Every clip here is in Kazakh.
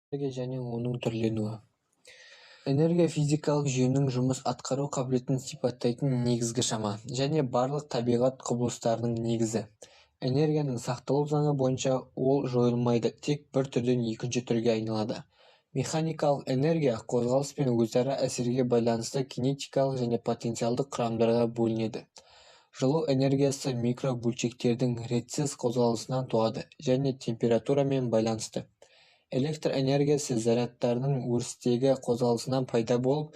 энергия және оның түрленуі. Энергия физикалық жүйенің жұмыс атқару қабілетін сипаттайтын негізгі шама және барлық табиғат құбылыстарының негізі. Энергияның сақталу заңы бойынша ол жойылмайды, тек бір түрден екінші түрге айналады. Механикалық энергия қозғалыс пен өзара әсерге байланысты кинетикалық және потенциалдық құрамдарға бөлінеді. Жылу энергиясы микробөлшектердің ретсіз қозғалысынан туады және температурамен байланысты. Электр энергиясы зарядтардың өрістегі қозғалысынан пайда болып,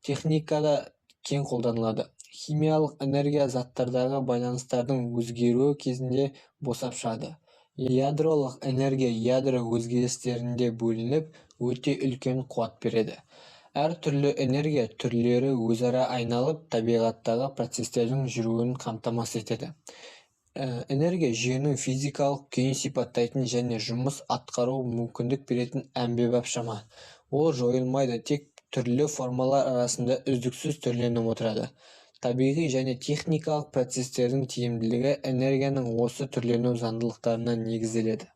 техникада кең қолданылады. Химиялық энергия заттардағы байланыстардың өзгеруі кезінде босап шығады. Ядролық энергия ядро өзгерістерінде бөлініп, өте үлкен қуат береді. Әр түрлі энергия түрлері өзара айналып, табиғаттағы процестердің жүруін қамтамасыз етеді. Энергия жүйенің физикалық күйін сипаттайтын және жұмыс атқару мүмкіндік беретін әмбебап шама. Ол жойылмайды, тек түрлі формалар арасында үздіксіз түрленіп отырады. Табиғи және техникалық процестердің тиімділігі энергияның осы түрлену заңдылықтарына негізделеді.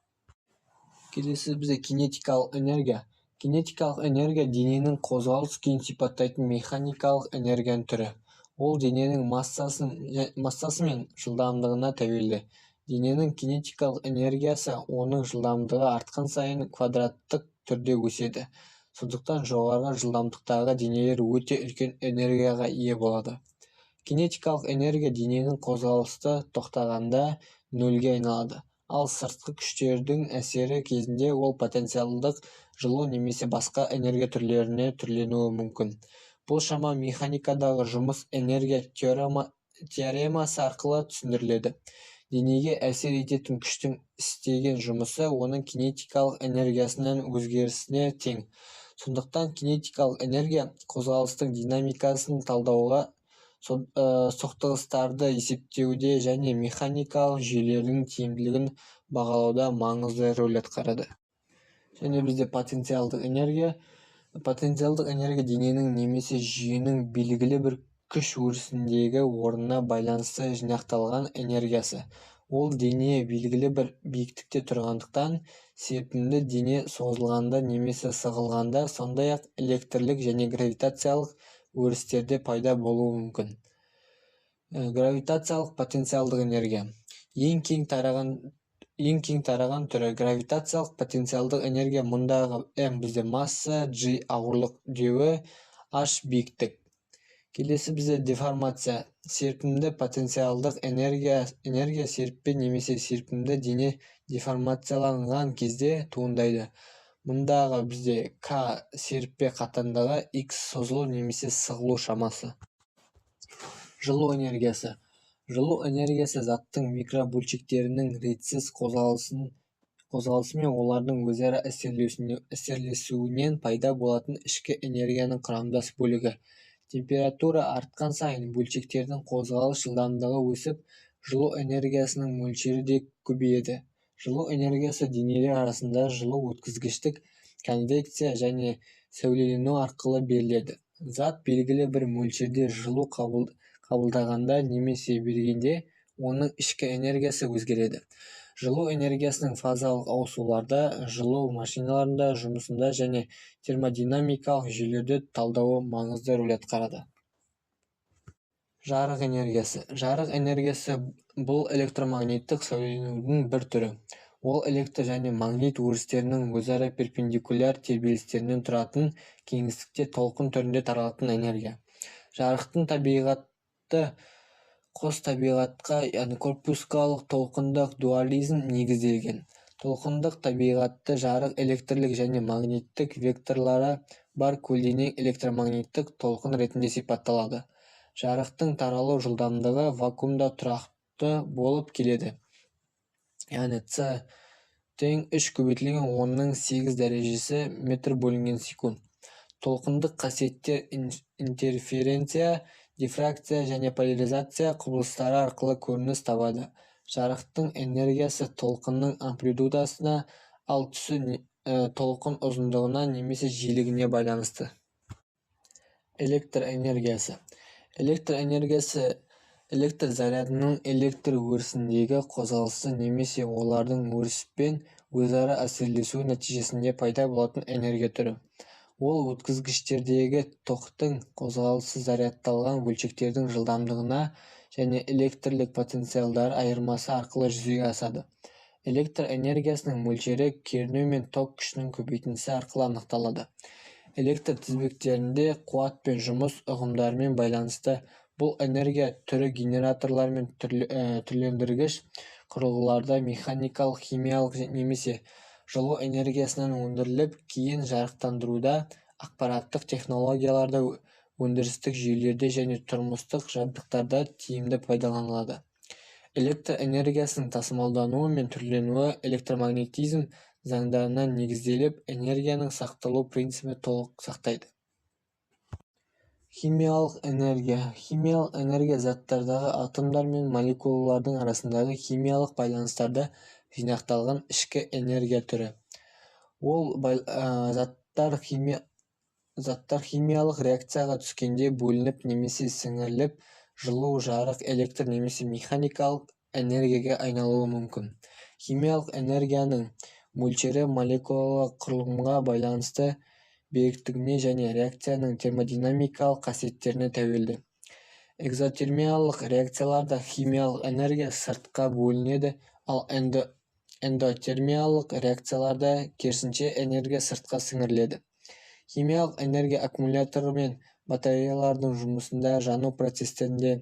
Келесі бізде кинетикалық энергия. Кинетикалық энергия дененің қозғалыс күйін сипаттайтын механикалық энергияның түрі. Ол дененің массасы мен жылдамдығына тәуелді. Дененің кинетикалық энергиясы оның жылдамдығы артқан сайын квадраттық түрде өседі. Сондықтан жоғары жылдамдықтағы денелер өте үлкен энергияға ие болады. Кинетикалық энергия дененің қозғалысы тоқтағанда нөлге айналады. Ал сыртқы күштердің әсері кезінде ол потенциалдық жылу немесе басқа энергия түрлеріне түрленуі мүмкін. Бұл шама механикадағы жұмыс энергия теоремасы арқылы түсіндіріледі. Денеге әсер ететін күштің істеген жұмысы оның кинетикалық энергиясының өзгерісіне тең. Сондықтан кинетикалық энергия қозғалыстың динамикасын талдауға, соқтығыстарды есептеуде және механикалық жүйелердің тиімділігін бағалауда маңызды рөл атқарады. Және бізде потенциалдық энергия. Потенциалдық энергия дененің немесе жүйенің белгілі бір күш өрісіндегі орнына байланысты жинақталған энергиясы. Ол дене белгілі бір биіктікте тұрғандықтан, серпімді дене созылғанда немесе сығылғанда, сондай-ақ электрлік және гравитациялық өрістерде пайда болуы мүмкін. Гравитациялық потенциалдық энергия. Ең кең тараған түрі гравитациялық потенциалдық энергия. Мұндағы М бізде масса, G ауырлық деуі, H биіктік. Келесі бізде деформация. Серпімді потенциалдық энергия серіппе немесе серпімді дене деформацияланған кезде туындайды. Мұндағы бізде К серіппе қатандығы, X созылу немесе сығылу шамасы. Жылу энергиясы. Жылу энергиясы заттың микробөлшектерінің ретсіз қозғалысы мен олардың өзара әсерлесуінен пайда болатын ішкі энергияның құрамдас бөлігі. Температура артқан сайын бөлшектердің қозғалыс жылдамдығы өсіп, жылу энергиясының мөлшері де көбейеді. Жылу энергиясы денелер арасында жылу өткізгіштік, конвекция және сәулелену арқылы беріледі. Зат белгілі бір мөлшерде жылу қабылдағанда немесе бергенде, оның ішкі энергиясы өзгереді. Жылу энергиясының фазалық ауысуларда, жылу машиналарында жұмысында және термодинамикалық жүйелерді талдауы маңызды рөл атқарады. Жарық энергиясы. Жарық энергиясы бұл электромагниттік сәулеленудің бір түрі. Ол электр және магнит өрістерінің өзара перпендикуляр тербелістерінен тұратын кеңістікте толқын түрінде таралатын энергия. Жарықтың табиғаты қос табиғатқа, яғни корпускалық толқындық дуализм негізделген. Толқындық табиғатты жарық электрлік және магниттік векторлары бар көлденең электромагниттік толқын ретінде сипатталады. Жарықтың таралу жылдамдығы вакуумда тұрақты болып келеді. Яғни С тең 3 көбейтілген 10-8 дәрежесі метр бөлінген секунд. Толқындық қасиеттер интерференция, дифракция және поляризация құбылыстары арқылы көрініс табады. Жарықтың энергиясы толқынның амплитудасына, ал түсі толқын ұзындығына немесе жиілігіне байланысты. Электр энергиясы. Электр энергиясы электр зарядының электр өрісіндегі қозғалысы немесе олардың өріспен өзара әсерлесуі нәтижесінде пайда болатын энергия түрі. Ол өткізгіштердегі токтың қозғалысы зарядталған бөлшектердің жылдамдығына және электрлік потенциалдары айырмасы арқылы жүзеге асады. Электр энергиясының мөлшері кернеу мен ток күшінің көбейтіндісі арқылы анықталады. Электр тізбектерінде қуат пен жұмыс ұғымдарымен байланысты бұл энергия түрі генераторлар мен түрлендіргіш құрылғыларда механикалық, химиялық немесе жылу энергиясынан өндіріліп, кейін жарықтандыруда, ақпараттық технологияларда, өндірістік жүйелерде және тұрмыстық жабдықтарда тиімді пайдаланылады. Электр энергиясының тасымалдануы мен түрленуі электромагнетизм заңдарына негізделіп, энергияның сақталу принципі толық сақтайды. Химиялық энергия. Химиялық энергия заттардағы атомдар мен молекулалардың арасындағы химиялық байланыстарда жинақталған ішкі энергия түрі. Ол заттар химиялық реакцияға түскенде бөлініп немесе сіңіріліп, жылу, жарық, электр немесе механикалық энергияға айналуы мүмкін. Химиялық энергияның мөлшері молекулалық құрылымға байланысты беріктігіне және реакцияның термодинамикалық қасиеттеріне тәуелді. Экзотермиялық реакцияларда химиялық энергия сыртқа бөлінеді, ал эндотермиялық реакцияларда керісінше энергия сыртқа сіңіріледі. Химиялық энергия аккумуляторы мен батареялардың жұмысында, жану процестерінде,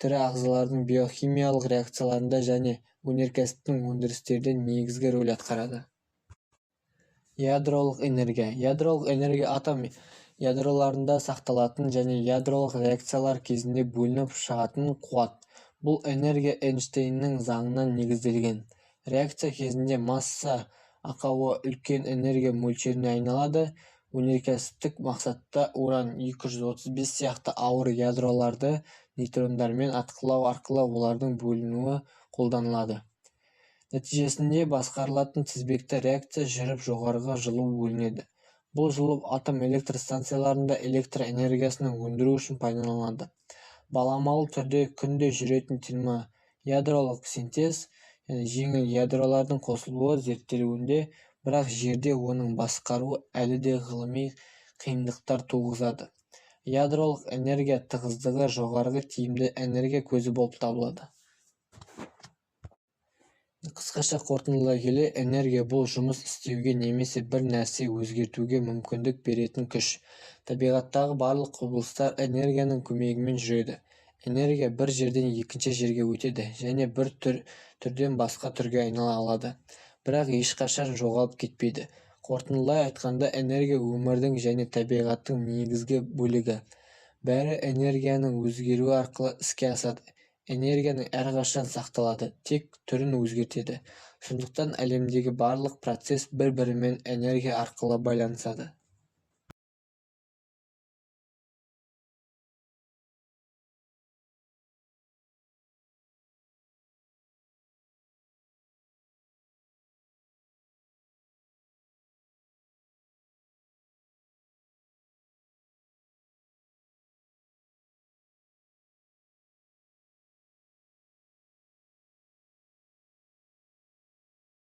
тірі ағзалардың биохимиялық реакцияларында және өнеркәсіптің өндірістерде негізгі рөл атқарады. Ядролық энергия. Ядролық энергия атом ядроларында сақталатын және ядролық реакциялар кезінде бөлініп шығатын қуат. Бұл энергия Эйнштейннің заңынан негізделген. Реакция кезінде масса ақауы үлкен энергия мөлшеріне айналады. Өнеркәсіптік мақсатта уран-235 сияқты ауыр ядроларды нейтрондармен атқылау арқылы олардың бөлінуі қолданылады. Нәтижесінде басқарылатын тізбекті реакция жүріп жоғарғы жылу бөлінеді. Бұл жылу атом электр станцияларында электр энергиясының өндіру үшін пайдаланылады. Баламалы түрде күнде жүретін термоядролық синтез жеңіл ядролардың қосылуы зерттелуінде, бірақ жерде оның басқару әлі де ғылыми қиындықтар туғызады. Ядролық энергия тығыздығы жоғарғы тиімді энергия көзі болып табылады. Қысқаша қорытындылай келе, энергия бұл жұмыс істеуге немесе бір нәрсе өзгертуге мүмкіндік беретін күш. Табиғаттағы барлық құбылыстар энергияның көмегімен жүреді. Энергия бір жерден екінші жерге өтеді және бір түрден басқа түрге айнала алады, бірақ ешқашан жоғалып кетпейді. Қорытындылай айтқанда, энергия өмірдің және табиғаттың негізгі бөлігі. Бәрі энергияның өзгеруі арқылы іске асады. Энергияның әрқашан сақталады, тек түрін өзгертеді. Сондықтан әлемдегі барлық процесс бір-бірімен энергия арқылы байланысады.